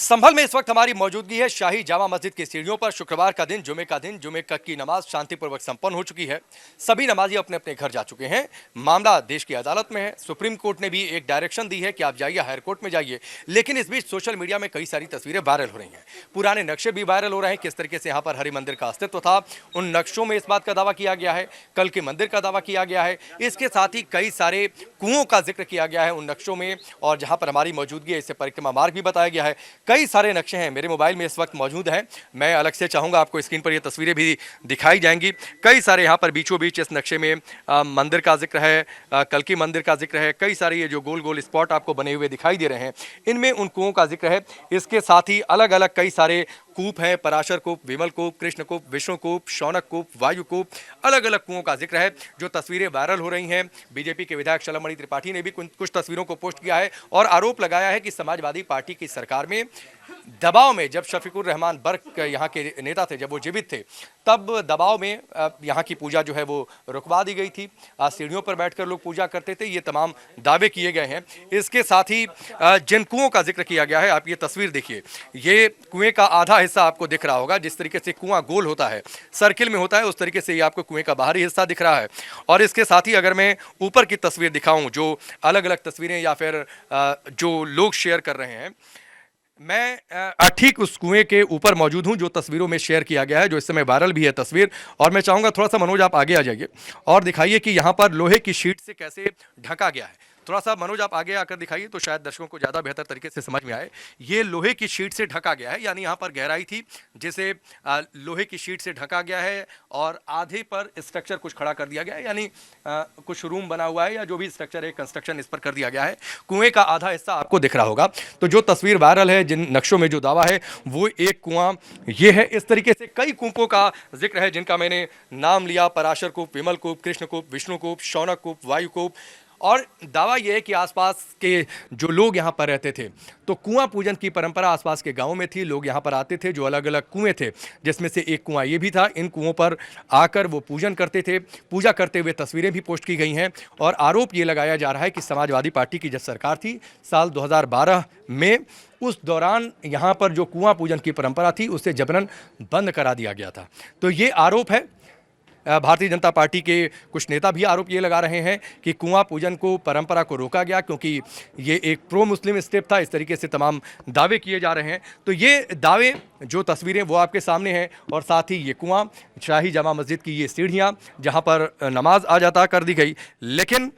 संभल में इस वक्त हमारी मौजूदगी है शाही जामा मस्जिद की सीढ़ियों पर। शुक्रवार का दिन, जुमे की नमाज शांतिपूर्वक संपन्न हो चुकी है। सभी नमाजी अपने अपने घर जा चुके हैं। मामला देश की अदालत में है। सुप्रीम कोर्ट ने भी एक डायरेक्शन दी है कि आप जाइए, हायर कोर्ट में जाइए। लेकिन इस बीच सोशल मीडिया में कई सारी तस्वीरें वायरल हो रही हैं। पुराने नक्शे भी वायरल हो रहे हैं। किस तरीके से यहाँ पर हरि मंदिर का अस्तित्व था, उन नक्शों में इस बात का दावा किया गया है। कल के मंदिर का दावा किया गया है। इसके साथ ही कई सारे कुओं का जिक्र किया गया है उन नक्शों में, और जहाँ पर हमारी मौजूदगी है इसे परिक्रमा मार्ग भी बताया गया है। कई सारे नक्शे हैं, मेरे मोबाइल में इस वक्त मौजूद हैं। मैं अलग से चाहूँगा आपको स्क्रीन पर ये तस्वीरें भी दिखाई जाएंगी। कई सारे यहाँ पर बीचों बीच इस नक्शे में मंदिर का जिक्र है, कल्कि मंदिर का जिक्र है। कई सारे ये जो गोल गोल स्पॉट आपको बने हुए दिखाई दे रहे हैं, इनमें उन कुओं का जिक्र है। इसके साथ ही अलग अलग कई सारे कूप हैं, पराशर कूप, विमल कूप, कृष्ण कूप, विष्णु कूप, शौनक कूप, वायु कूप, अलग अलग कुओं का जिक्र है। जो तस्वीरें वायरल हो रही हैं, बीजेपी के विधायक शलमणि त्रिपाठी ने भी कुछ तस्वीरों को पोस्ट किया है और आरोप लगाया है कि समाजवादी पार्टी की सरकार में दबाव में, जब शफीकुर रहमान बर्क यहाँ के नेता थे, जब वो जीवित थे, तब दबाव में यहाँ की पूजा जो है वो रुकवा दी गई थी। सीढ़ियों पर बैठकर लोग पूजा करते थे। ये तमाम दावे किए गए हैं। इसके साथ ही जिन कुओं का जिक्र किया गया है, आप ये तस्वीर देखिए, ये कुएं का आधा हिस्सा आपको दिख रहा होगा। जिस तरीके से कुआं गोल होता है, सर्किल में होता है, उस तरीके से ये आपको कुएं का बाहरी हिस्सा दिख रहा है। और इसके साथ ही अगर मैं ऊपर की तस्वीर दिखाऊं, जो अलग अलग तस्वीरें या फिर जो लोग शेयर कर रहे हैं, मैं ठीक उस कुएं के ऊपर मौजूद हूं जो तस्वीरों में शेयर किया गया है, जो इस समय वायरल भी है तस्वीर। और मैं चाहूंगा थोड़ा सा मनोज आप आगे आ जाइए और दिखाइए कि यहां पर लोहे की शीट से कैसे ढका गया है। थोड़ा सा मनोज आप आगे आकर दिखाइए तो शायद दर्शकों को ज़्यादा बेहतर तरीके से समझ में आए। ये लोहे की शीट से ढका गया है, यानी यहाँ पर गहराई थी जिसे लोहे की शीट से ढका गया है और आधे पर स्ट्रक्चर कुछ खड़ा कर दिया गया है, यानी कुछ रूम बना हुआ है या जो भी स्ट्रक्चर है, कंस्ट्रक्शन इस पर कर दिया गया है। कुएं का आधा हिस्सा आपको दिख रहा होगा। तो जो तस्वीर वायरल है, जिन नक्शों में जो दावा है, वो एक कुआं ये है। इस तरीके से कई कूपों का जिक्र है जिनका मैंने नाम लिया: पराशर कूप, विमल कूप, कृष्ण कूप, विष्णु कूप, शौनक कूप, वायु कूप। और दावा यह है कि आसपास के जो लोग यहाँ पर रहते थे, तो कुआं पूजन की परंपरा आसपास के गांवों में थी। लोग यहाँ पर आते थे, जो अलग अलग कुएं थे, जिसमें से एक कुआं ये भी था। इन कुओं पर आकर वो पूजन करते थे। पूजा करते हुए तस्वीरें भी पोस्ट की गई हैं और आरोप ये लगाया जा रहा है कि समाजवादी पार्टी की जब सरकार थी साल 2012 में, उस दौरान यहाँ पर जो कुआं पूजन की परंपरा थी उसे जबरन बंद करा दिया गया था। तो ये आरोप है। भारतीय जनता पार्टी के कुछ नेता भी आरोप ये लगा रहे हैं कि कुआं पूजन को, परंपरा को रोका गया क्योंकि ये एक प्रो मुस्लिम स्टेप था। इस तरीके से तमाम दावे किए जा रहे हैं। तो ये दावे, जो तस्वीरें वो आपके सामने हैं, और साथ ही ये कुआं, शाही जामा मस्जिद की ये सीढ़ियां जहां पर नमाज आ जाता कर दी गई। लेकिन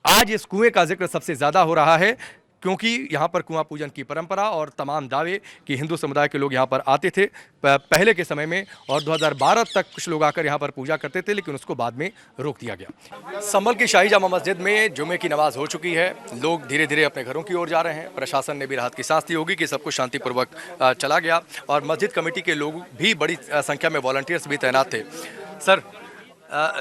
आज इस कुएं का जिक्र सबसे ज़्यादा हो रहा है क्योंकि यहाँ पर कुआं पूजन की परंपरा और तमाम दावे कि हिंदू समुदाय के लोग यहाँ पर आते थे पहले के समय में, और 2012 तक कुछ लोग आकर यहाँ पर पूजा करते थे, लेकिन उसको बाद में रोक दिया गया। संभल की शाही जामा मस्जिद में जुमे की नमाज हो चुकी है। लोग धीरे धीरे अपने घरों की ओर जा रहे हैं। प्रशासन ने भी राहत की सांस ली होगी कि सब कुछ शांतिपूर्वक चला गया, और मस्जिद कमेटी के लोग भी, बड़ी संख्या में वॉलंटियर्स भी तैनात थे। सर,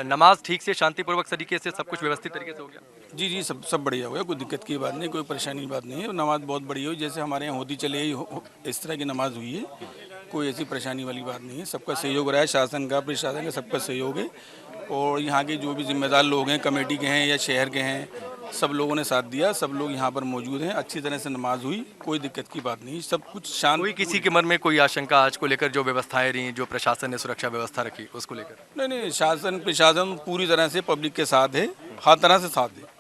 नमाज ठीक से, शांतिपूर्वक तरीके से, सब कुछ व्यवस्थित तरीके से हो गया? जी, सब बढ़िया हो गया। कोई दिक्कत की बात नहीं, कोई परेशानी की बात नहीं है। नमाज बहुत बढ़िया हुई, जैसे हमारे यहाँ होती चली आई इस तरह की नमाज हुई है। कोई ऐसी परेशानी वाली बात नहीं है। सबका सहयोग रहा है, शासन का, प्रशासन का, सबका सहयोग है। और यहाँ के जो भी जिम्मेदार लोग हैं, कमेटी के हैं या शहर के हैं, सब लोगों ने साथ दिया। सब लोग यहाँ पर मौजूद हैं। अच्छी तरह से नमाज हुई, कोई दिक्कत की बात नहीं, सब कुछ शांत। कोई किसी के मन में कोई आशंका आज को लेकर, जो व्यवस्थाएं रही, जो प्रशासन ने सुरक्षा व्यवस्था रखी, उसको लेकर? नहीं, शासन प्रशासन पूरी तरह से पब्लिक के साथ है, हर तरह से साथ है।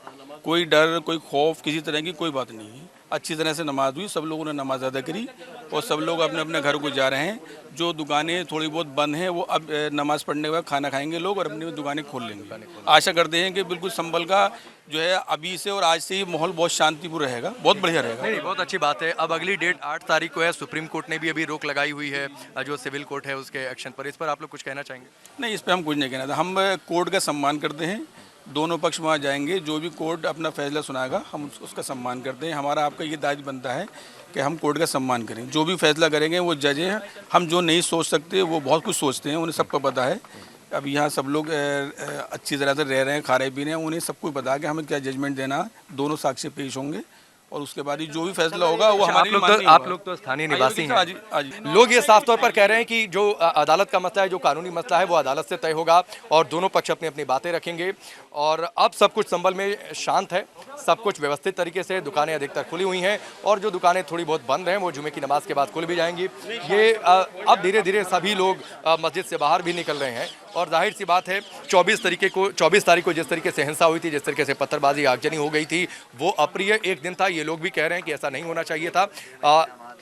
कोई डर, कोई खौफ, किसी तरह की कोई बात नहीं है। अच्छी तरह से नमाज हुई, सब लोगों ने नमाज अदा करी और सब लोग अपने अपने घर को जा रहे हैं। जो दुकानें थोड़ी बहुत बंद हैं, वो अब नमाज पढ़ने के बाद खाना खाएंगे लोग और अपनी दुकानें खोल लेंगे। आशा करते हैं कि बिल्कुल संभल का जो है अभी से और आज से ही माहौल बहुत शांतिपूर्ण रहेगा, बहुत बढ़िया रहेगा। नहीं, बहुत अच्छी बात है। अब अगली डेट 8 तारीख को है। सुप्रीम कोर्ट ने भी अभी रोक लगाई हुई है जो सिविल कोर्ट है उसके एक्शन पर। इस पर आप लोग कुछ कहना चाहेंगे? नहीं, इस पर हम कुछ नहीं कहना था। हम कोर्ट का सम्मान करते हैं। दोनों पक्ष वहाँ जाएंगे, जो भी कोर्ट अपना फैसला सुनाएगा हम उसका सम्मान करते हैं। हमारा आपका ये दायित्व बनता है कि हम कोर्ट का सम्मान करें। जो भी फैसला करेंगे वो जज हैं। हम जो नहीं सोच सकते वो बहुत कुछ सोचते हैं, उन्हें सबको पता है। अब यहाँ सब लोग अच्छी तरह से रह रहे हैं, खा रहे पी रहे हैं, उन्हें सब कुछ पता है कि हमें क्या जजमेंट देना। दोनों साक्ष्य पेश होंगे और उसके बाद ही जो भी फैसला होगा वो अच्छा, हमारे लिए मान्य आप होगा। लोग तो स्थानीय आइए निवासी देखिए, हैं। आज लोग ये साफ तौर पर कह रहे हैं कि जो अदालत का मसला है, जो कानूनी मसला है, वो अदालत से तय होगा और दोनों पक्ष अपनी अपनी बातें रखेंगे। और अब सब कुछ संभल में शांत है, सब कुछ व्यवस्थित तरीके से, दुकानें अधिकतर खुली हुई हैं और जो दुकानें थोड़ी बहुत बंद हैं वो जुमे की नमाज के बाद खुल भी जाएंगी। ये अब धीरे धीरे सभी लोग मस्जिद से बाहर भी निकल रहे हैं और जाहिर सी बात है 24 तारीख को जिस तरीके से हिंसा हुई थी, जिस तरीके से पत्थरबाजी आगजनी हो गई थी, वो अप्रिय एक दिन था। ये लोग भी कह रहे हैं कि ऐसा नहीं होना चाहिए था।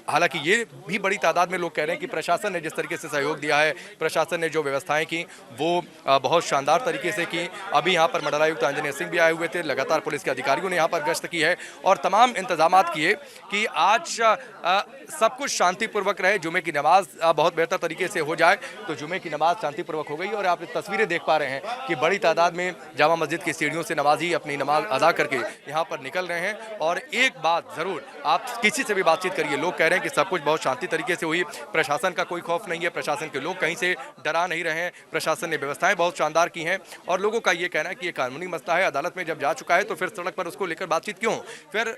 हालांकि ये भी बड़ी तादाद में लोग कह रहे हैं कि प्रशासन ने जिस तरीके से सहयोग दिया है, प्रशासन ने जो व्यवस्थाएं की वो बहुत शानदार तरीके से की। अभी यहाँ पर मंडलायुक्त आंजनेय सिंह भी आए हुए थे, लगातार पुलिस के अधिकारियों ने यहाँ पर गश्त की है और तमाम इंतजाम किए कि आज सब कुछ शांतिपूर्वक रहे, जुमे की नमाज बहुत बेहतर तरीके से हो जाए। तो जुमे की नमाज शांतिपूर्वक हो गई और आप तस्वीरें देख पा रहे हैं कि बड़ी तादाद में जामा मस्जिद की सीढ़ियों से नमाजी अपनी नमाज अदा करके यहाँ पर निकल रहे हैं। और एक बात ज़रूर, आप किसी से भी बातचीत करिए, लोग कह रहे हैं कि सब कुछ बहुत शांति तरीके से हुई, प्रशासन का कोई खौफ नहीं है, प्रशासन के लोग कहीं से डरा नहीं रहे हैं, प्रशासन ने व्यवस्थाएं बहुत शानदार की हैं। और लोगों का ये कहना है कि ये कानूनी मसला है, अदालत में जब जा चुका है तो फिर सड़क पर उसको लेकर बातचीत क्यों। फिर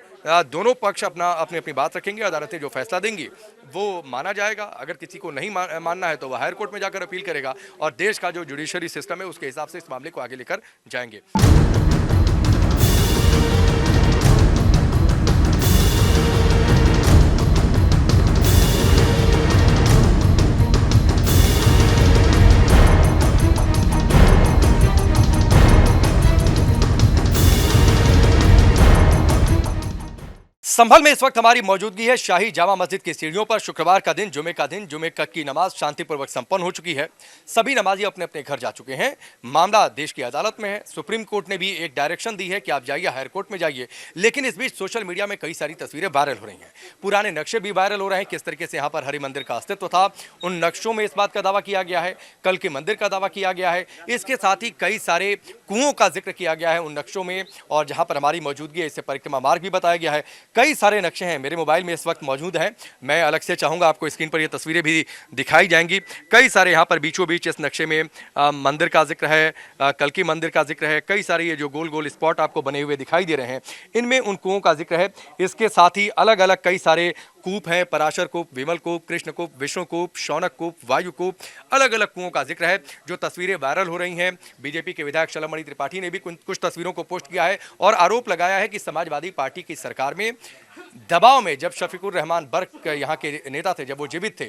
दोनों पक्ष अपनी अपनी बात रखेंगे, अदालतें जो फैसला देंगी वो माना जाएगा। अगर किसी को नहीं मानना है तो वह हायर कोर्ट में जाकर अपील करेगा और देश का जो जुडिशरी सिस्टम है उसके हिसाब से इस मामले को आगे लेकर जाएंगे। संभल में इस वक्त हमारी मौजूदगी है शाही जामा मस्जिद की सीढ़ियों पर। शुक्रवार का दिन, जुमे की नमाज शांतिपूर्वक संपन्न हो चुकी है। सभी नमाजी अपने अपने घर जा चुके हैं। मामला देश की अदालत में है। सुप्रीम कोर्ट ने भी एक डायरेक्शन दी है कि आप जाइए, हायर कोर्ट में जाइए। लेकिन इस बीच सोशल मीडिया में कई सारी तस्वीरें वायरल हो रही हैं, पुराने नक्शे भी वायरल हो रहे हैं। किस तरीके से यहाँ पर हरि मंदिर का अस्तित्व था, उन नक्शों में इस बात का दावा किया गया है, कल के मंदिर का दावा किया गया है। इसके साथ ही कई सारे कुओं का जिक्र किया गया है उन नक्शों में, और जहाँ पर हमारी मौजूदगी है इसे परिक्रमा मार्ग भी बताया गया है। कई सारे नक्शे हैं, मेरे मोबाइल में इस वक्त मौजूद हैं। मैं अलग से चाहूँगा आपको स्क्रीन पर ये तस्वीरें भी दिखाई जाएंगी। कई सारे यहाँ पर बीचों बीच इस नक्शे में मंदिर का जिक्र है, कल्कि मंदिर का जिक्र है। कई सारे ये जो गोल गोल स्पॉट आपको बने हुए दिखाई दे रहे हैं, इनमें उन कुओं का जिक्र है। इसके साथ ही अलग अलग कई सारे कूप हैं, पराशर कूप, विमल कूप, कृष्ण कूप, विष्णु कूप, शौनक कूप, वायु कूप, अलग अलग कुओं का जिक्र है। जो तस्वीरें वायरल हो रही हैं, बीजेपी के विधायक शलमणि त्रिपाठी ने भी कुछ तस्वीरों को पोस्ट किया है और आरोप लगाया है कि समाजवादी पार्टी की सरकार में दबाव में, जब शफीकुर रहमान बर्क यहाँ के नेता थे, जब वो जीवित थे,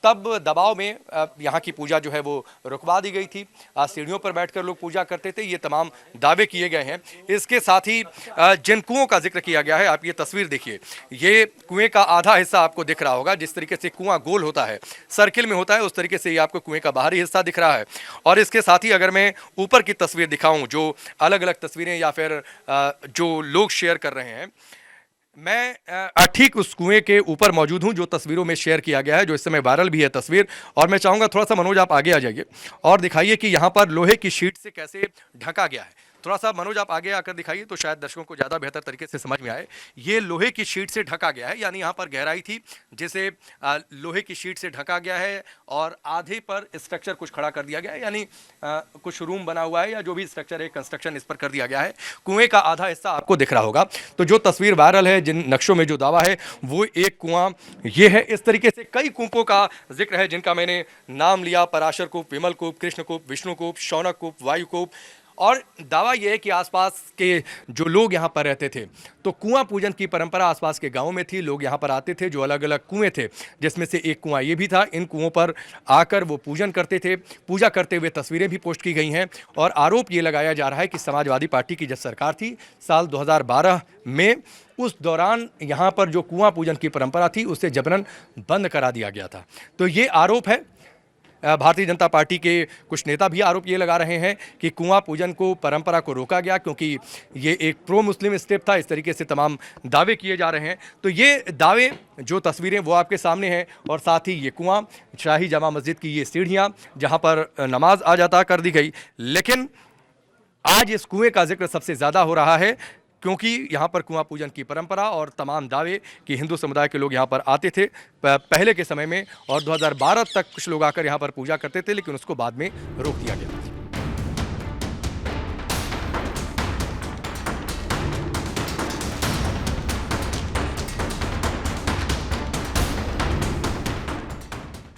तब दबाव में यहाँ की पूजा जो है वो रुकवा दी गई थी। सीढ़ियों पर बैठकर लोग पूजा करते थे। ये तमाम दावे किए गए हैं। इसके साथ ही जिन कुओं का जिक्र किया गया है, आप ये तस्वीर देखिए, ये कुएं का आधा हिस्सा आपको दिख रहा होगा। जिस तरीके से कुआं गोल होता है, सर्किल में होता है, उस तरीके से ये आपको कुएं का बाहरी हिस्सा दिख रहा है। और इसके साथ ही अगर मैं ऊपर की तस्वीर दिखाऊं, जो अलग अलग तस्वीरें या फिर जो लोग शेयर कर रहे हैं, मैं ठीक उस कुएं के ऊपर मौजूद हूं जो तस्वीरों में शेयर किया गया है, जो इस समय वायरल भी है तस्वीर। और मैं चाहूंगा थोड़ा सा मनोज आप आगे आ जाइए और दिखाइए कि यहां पर लोहे की शीट से कैसे ढका गया है। थोड़ा सा मनोज आप आगे आकर दिखाइए तो शायद दर्शकों को ज़्यादा बेहतर तरीके से समझ में आए। ये लोहे की शीट से ढका गया है, यानी यहाँ पर गहराई थी जिसे लोहे की शीट से ढका गया है और आधे पर स्ट्रक्चर कुछ खड़ा कर दिया गया है, यानी कुछ रूम बना हुआ है या जो भी स्ट्रक्चर है, कंस्ट्रक्शन इस पर कर दिया गया है। कुएं का आधा हिस्सा आपको दिख रहा होगा। तो जो तस्वीर वायरल है, जिन नक्शों में जो दावा है, वो एक कुआं ये है। इस तरीके से कई कूपों का जिक्र है जिनका मैंने नाम लिया, पराशर कूप, विमल कूप, कृष्ण कूप, विष्णु कूप, शौनक कूप, वायु कूप। और दावा यह है कि आसपास के जो लोग यहाँ पर रहते थे, तो कुआं पूजन की परंपरा आसपास के गांवों में थी। लोग यहाँ पर आते थे, जो अलग अलग कुएं थे, जिसमें से एक कुआं ये भी था। इन कुओं पर आकर वो पूजन करते थे। पूजा करते हुए तस्वीरें भी पोस्ट की गई हैं और आरोप ये लगाया जा रहा है कि समाजवादी पार्टी की जब सरकार थी साल 2012 में, उस दौरान यहाँ पर जो कुआं पूजन की परंपरा थी उसे जबरन बंद करा दिया गया था। तो ये आरोप है। भारतीय जनता पार्टी के कुछ नेता भी आरोप ये लगा रहे हैं कि कुआं पूजन को, परंपरा को रोका गया क्योंकि ये एक प्रो मुस्लिम स्टेप था। इस तरीके से तमाम दावे किए जा रहे हैं। तो ये दावे, जो तस्वीरें वो आपके सामने हैं, और साथ ही ये कुआं, शाही जामा मस्जिद की ये सीढ़ियाँ जहाँ पर नमाज आज अता कर दी गई। लेकिन आज इस कुएं का जिक्र सबसे ज़्यादा हो रहा है क्योंकि यहाँ पर कुआं पूजन की परंपरा और तमाम दावे कि हिंदू समुदाय के लोग यहाँ पर आते थे पहले के समय में, और 2012 तक कुछ लोग आकर यहाँ पर पूजा करते थे, लेकिन उसको बाद में रोक दिया गया।